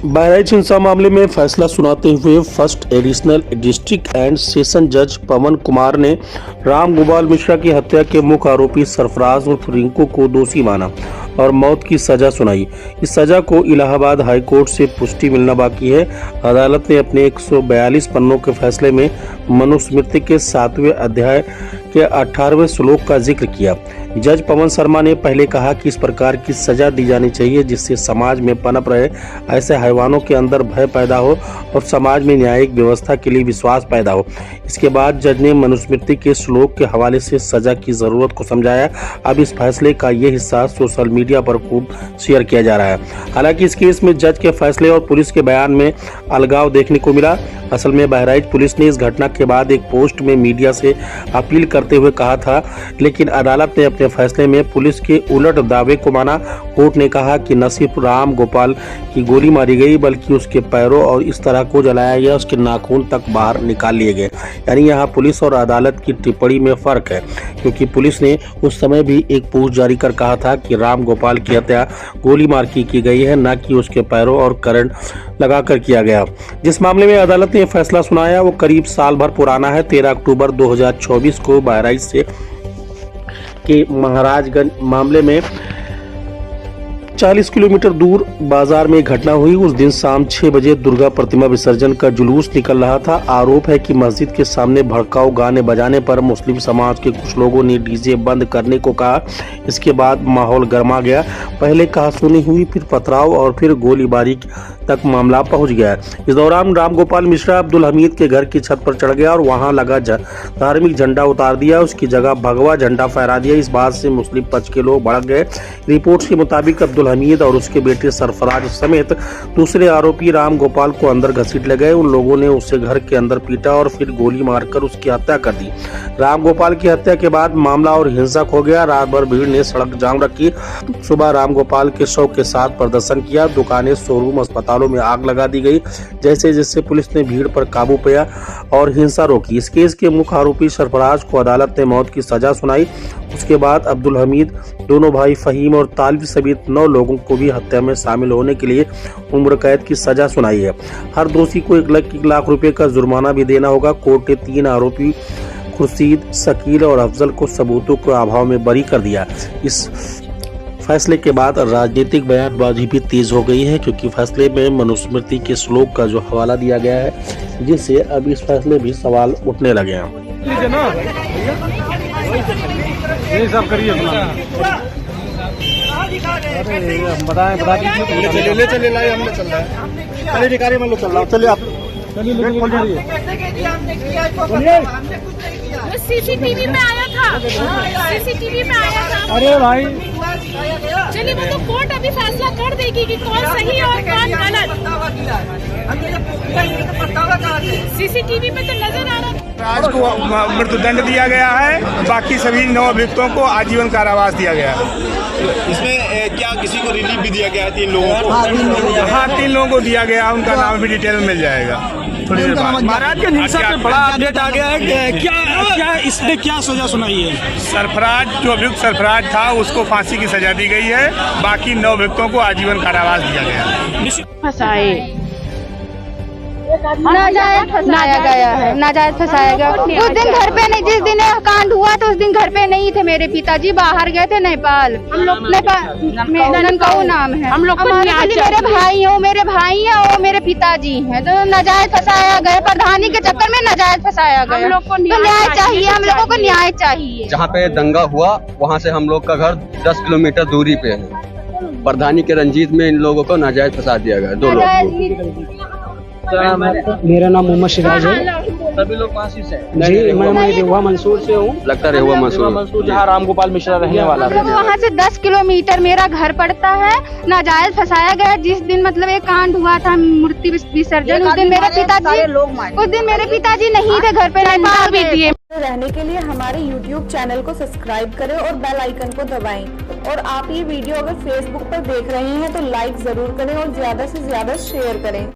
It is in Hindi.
बहराइच हिंसा मामले में फैसला सुनाते हुए first additional district and session जज पवन कुमार ने राम गोपाल मिश्रा की हत्या के मुख्य आरोपी सरफराज उर्फ रिंकू को दोषी माना और मौत की सजा सुनाई। इस सजा को इलाहाबाद हाई कोर्ट से पुष्टि मिलना बाकी है। अदालत ने अपने 142 पन्नों के फैसले में मनुस्मृति के 7वें अध्याय के 18वें श्लोक का जिक्र किया। जज पवन शर्मा ने पहले कहा कि इस प्रकार की सजा दी जानी चाहिए जिससे समाज में पनप रहे ऐसे हैवानों के अंदर भय पैदा हो और समाज में न्यायिक व्यवस्था के लिए विश्वास पैदा हो। इसके बाद जज ने मनुस्मृति के श्लोक के हवाले से सजा की जरूरत को समझाया। अब इस फैसले का ये हिस्सा सोशल मीडिया पर खूब शेयर किया जा रहा है। हालांकि इस केस में जज के फैसले और पुलिस के बयान में अलगाव देखने को मिला। असल में बहराइच पुलिस ने इस घटना के बाद एक पोस्ट में मीडिया से अपील करते हुए कहा था, लेकिन अदालत ने अपने फैसले में पुलिस के उलट दावे को माना। कोर्ट ने कहा कि न सिर्फ राम गोपाल की गोली मारी गई बल्कि उसके पैरों और इस तरह को जलाया गया, उसके नाखून तक बाहर निकाल लिए गए। यानी यहाँ पुलिस और अदालत की टिप्पणी में फर्क है, क्योंकि पुलिस ने उस समय भी एक पोस्ट जारी कर कहा था कि राम गोपाल की हत्या गोली मार की गई है, न कि उसके पैरों और करंट लगाकर किया गया। जिस मामले में अदालत ने फैसला सुनाया वो करीब साल भर पुराना है। 13 अक्टूबर 2024 को बहराइच से के महाराजगंज मामले में 40 किलोमीटर दूर बाजार में घटना हुई। उस दिन शाम 6 बजे दुर्गा प्रतिमा विसर्जन का जुलूस निकल रहा था। आरोप है कि मस्जिद के सामने भड़काऊ गाने बजाने पर मुस्लिम समाज के कुछ लोगों ने डीजे बंद करने को कहा। इसके बाद माहौल गर्मा गया। पहले कहासुनी हुई, फिर पथराव और फिर गोलीबारी तक मामला पहुंच गया। इस दौरान राम गोपाल मिश्रा अब्दुल हमीद के घर की छत पर चढ़ गया और वहां लगा धार्मिक झंडा उतार दिया। उसकी जगह भगवा झंडा फहरा दिया। इस बात से मुस्लिम पक्ष के लोग भड़क गए। रिपोर्ट्स के मुताबिक अब्दुल हमीद और उसके बेटे सरफराज समेत दूसरे आरोपी राम गोपाल को अंदर घसीट ले गए। उन लोगों ने उसे घर के अंदर पीटा और फिर गोली मारकर उसकी हत्या कर दी। राम गोपाल की हत्या के बाद मामला और हिंसक हो गया। रात भर भीड़ ने सड़क जाम रखी। सुबह राम गोपाल के शव के साथ प्रदर्शन किया। दुकानें, शोरूम, अस्पतालों में आग लगा दी गई। जैसे जैसे पुलिस ने भीड़ पर काबू पाया और हिंसा रोकी। इस केस के मुख्य आरोपी सरफराज को अदालत ने मौत की सजा सुनाई। उसके बाद अब्दुल हमीद, दोनों भाई फहीम और तालिब समेत 9 लोगों को भी हत्या में शामिल होने के लिए उम्र कैद की सजा सुनाई है। हर दोषी को 1 लाख रुपए का जुर्माना भी देना होगा। कोर्ट ने 3 आरोपी खुर्शीद, शकील और अफजल को सबूतों के अभाव में बरी कर दिया। इस फैसले के बाद राजनीतिक बयानबाजी भी तेज हो गई है, क्योंकि फैसले में मनुस्मृति के श्लोक का जो हवाला दिया गया है, जिससे अब इस फैसले भी सवाल उठने लगे हैं। ये सब करिए ले चले लाए हमने चल रहा है। चलिए अधिकारी मान लो चल रहा हूँ। चलिए आप सीसीटीवी में आया था। सीसीटीवी में आया था। अरे भाई चलिए वो तो कोर्ट अभी फैसला कर देगी कि कौन सही और कौन गलत। सीसीटीवी में तो नजर आ रहा। आज को मृत्युदंड दिया गया है। बाकी सभी 9 अभियुक्तों को आजीवन कारावास दिया गया है। इसमें क्या किसी को रिलीफ भी दिया गया है? 3 लोगों को? हाँ, 3 लोगों को दिया गया। उनका नाम भी डिटेल में मिल जाएगा थोड़ी देर बाद। महाराज के हिंसा पे बड़ा अपडेट आ गया है। क्या इसमें क्या सजा सुनाई है? सरफराज, जो अभियुक्त सरफराज था, उसको फांसी की सजा दी गई है। बाकी 9 अभियुक्तों को आजीवन कारावास दिया गया। फंसाए, नाजायज फंसाया गया है। नाजायज फंसाया गया। उस दिन घर पे नहीं, जिस दिन कांड हुआ तो उस दिन घर पे नहीं थे। मेरे पिताजी बाहर गए थे नेपाल। हम लोग ननकाऊ नाम है। हम लोग मेरे भाई हो, मेरे भाई है और मेरे पिताजी हैं। तो नाजायज फंसाया गया। प्रधानी के चक्कर में नाजायज फंसाया गया। हम लोग को न्याय चाहिए। हम लोगों को न्याय चाहिए। जहाँ पे दंगा हुआ वहाँ से हम लोग का घर 10 किलोमीटर दूरी पे है। प्रधानी के रंजीत में इन लोगों को नाजायज फंसा दिया गया। 2 लोग। मेरा नाम मोहम्मद सिराज है। सभी लोग कहाँ से? नहीं, मैं रेहुआ मंसूर से हूँ। लगता रेहुआ मंसूर, जहाँ राम गोपाल मिश्रा रहने वाला है। वहाँ से 10 किलोमीटर मेरा घर पड़ता है। नाजायज फंसाया गया। जिस दिन मतलब एक कांड हुआ था मूर्ति विसर्जन, उस दिन मेरे पिताजी नहीं थे घर पे। रहने के लिए हमारे YouTube चैनल को सब्सक्राइब करें और बेल आइकन को दबाएं। और आप ये वीडियो अगर Facebook पर देख रहे हैं तो लाइक जरूर करें और ज्यादा से ज्यादा शेयर करें।